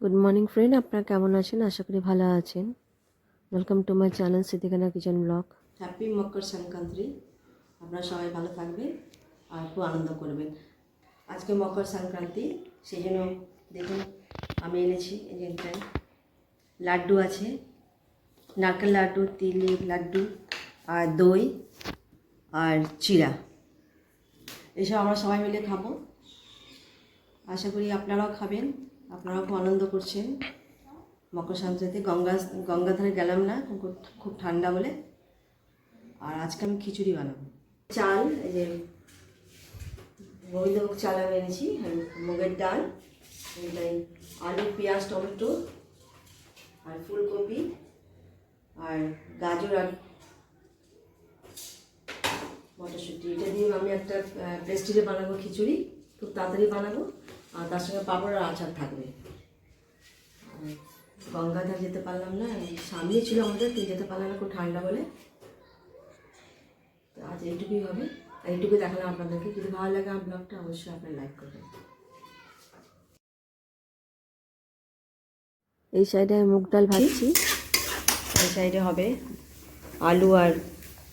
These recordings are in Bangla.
গুড মর্নিং ফ্রেন্ড, আপনারা কেমন আছেন? আশা করি ভালো আছেন। Welcome to my channel Siddiqana kitchen vlog. Happy Makar Sankranti. আপনারা সবাই ভালো থাকবেন আর খুব আনন্দ করবেন। আজকে মকর সংক্রান্তি, সেই জন্য দেখুন আমি এনেছি এই যে লাড্ডু আছে, নারকেল লাড্ডু, তিলের লাড্ডু আর দই আর চিড়া। এসব আমরা সবাই মিলে খাবো। আশা করি আপনারাও খাবেন, আপনারাও খুব আনন্দ করছেন। মকর সংক্রান্তি গঙ্গাধারে গেলাম না, খুব ঠান্ডা বলে। আর আজকে আমি খিচুড়ি বানাবো। চাল, এই যে গোবিন্দভোগ চাল আমি এনেছি, মুগের ডাল, এটাই আলু, পেঁয়াজ, টমেটো আর ফুলকপি আর গাজর আর মটরশুঁটি। এটা দিয়ে আমি একটা প্রেস্টিজে বানাবো খিচুড়ি, খুব তাড়াতাড়ি বানাবো। আর তার সঙ্গে পাঁপড় আর আচার থাকবে। গঙ্গাধার যেতে পারলাম না, সামনে ছিল আমাদের, তুই যেতে পারলাম না খুব ঠান্ডা বলে। তো আজ এইটুকুই হবে, আর এইটুকুই দেখালাম আপনাদেরকে। যদি ভালো লাগে আমার ব্লগটা, অবশ্যই আপনারা লাইক করবেন। এই সাইডে আমি মুগ ডাল ভাজছি, এই সাইডে হবে আলু আর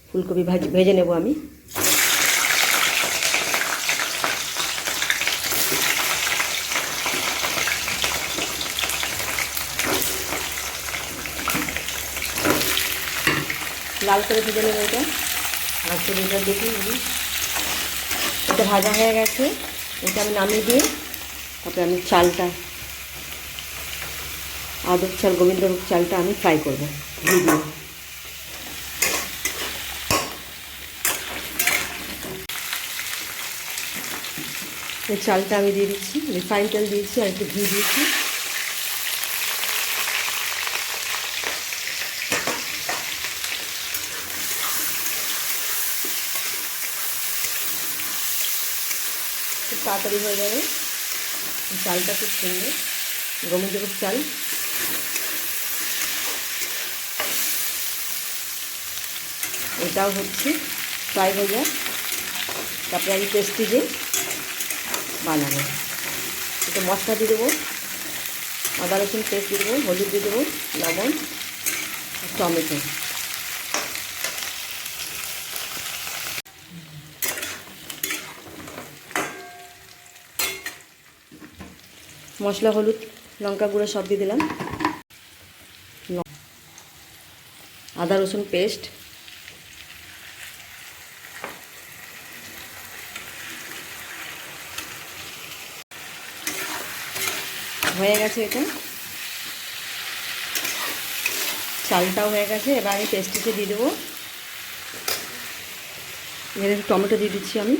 ফুলকপি ভেজে নেব আমি। লাল করে ভেজে নেব এটা। আর চুলিটা দেখি, এটা ভাজা হয়ে গেছে। এটা আমি নামিয়ে দিয়ে তারপরে আমি চালটা, আদর চাল, গোবিন্দভোগ চালটা আমি ফ্রাই করবো ঘি দিয়ে। এই চালটা আমি দিয়ে দিচ্ছি, রিফাইন তেল দিয়েছি আর একটু ঘি দিয়েছি। খুব তাড়াতাড়ি হয়ে যাবে, চালটা খুব সুন্দর গোবিন্দভোগ চাল। এটাও হচ্ছে ফ্রাই হয়ে যায়। তারপরে আমি প্রেস্টিজে বানাবো। একটু মশলা দিয়ে দেবো, আদা রসুন পেস্ট দিয়ে দেবো, হলুদ দিয়ে দেবো, লবণ, টমেটো। মশলা, হলুদ, লঙ্কা গুঁড়ো সব দিয়ে দিলাম। আদা রসুন পেস্ট, হয়ে গেছে। এটা চালটাও হয়ে গেছে। এবার আমি পেস্টিতে দিয়ে দেবো। এখানে একটু টমেটো দিয়ে দিচ্ছি আমি।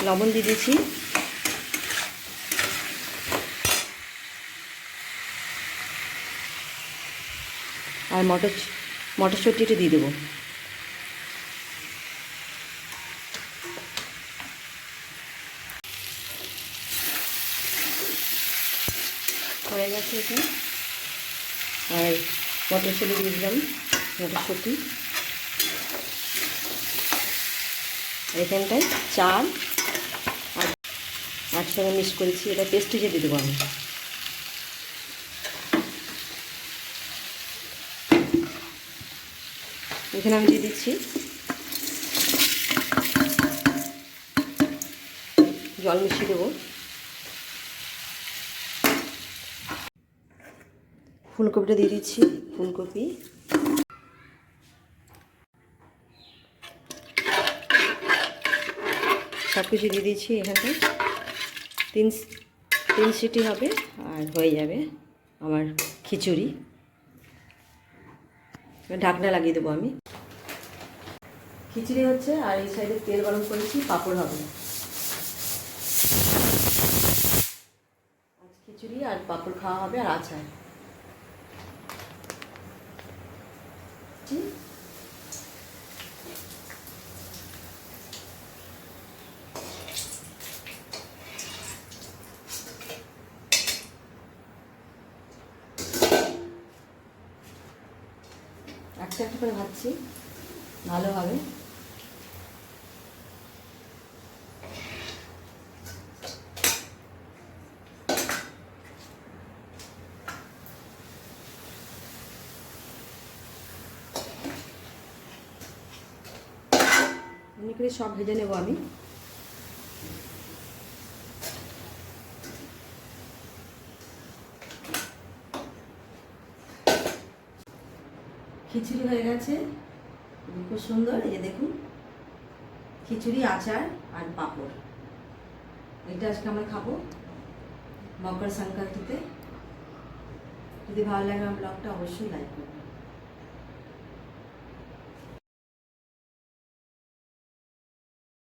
লবণ দিয়ে দিচ্ছি। আর মটরশুঁটিটা দিয়ে দেবো। হয়ে গেছে এটা। আর মটরশুঁটি দিয়ে দিলাম, মটরশুঁটি। এখানটায় চাল আর একসঙ্গে মিক্স করেছি, এটা পেস্টিজে দিয়ে দেবো আমি। এখানে আমি দিয়ে দিচ্ছি জল, মিশিয়ে দেবো। ফুলকপিটা দিয়ে দিচ্ছি, ফুলকপি। সব কিছু দিয়ে দিচ্ছি এখানটায়। তিন সিটি হবে আর হয়ে যাবে আমার খিচুড়ি। ঢাকনা লাগিয়ে দেবো আমি। খিচুড়ি হচ্ছে, আর এই সাইডে তেল গরম করেছি, পাঁপড় হবে। আজ খিচুড়ি আর পাঁপড় খাওয়া হবে, আর আচার। একটা একটা করে ভাজছি, ভালো হবে। করে সব ভেজে নেব আমি। খিচুড়ি হয়ে গেছে, খুব সুন্দর। এই যে দেখুন, খিচুড়ি, আচার আর পাঁপড়, এটা আজকে আমরা খাবো মকর সংক্রান্তিতে। যদি ভালো লাগে আমার ব্লগটা অবশ্যই লাইক করবেন।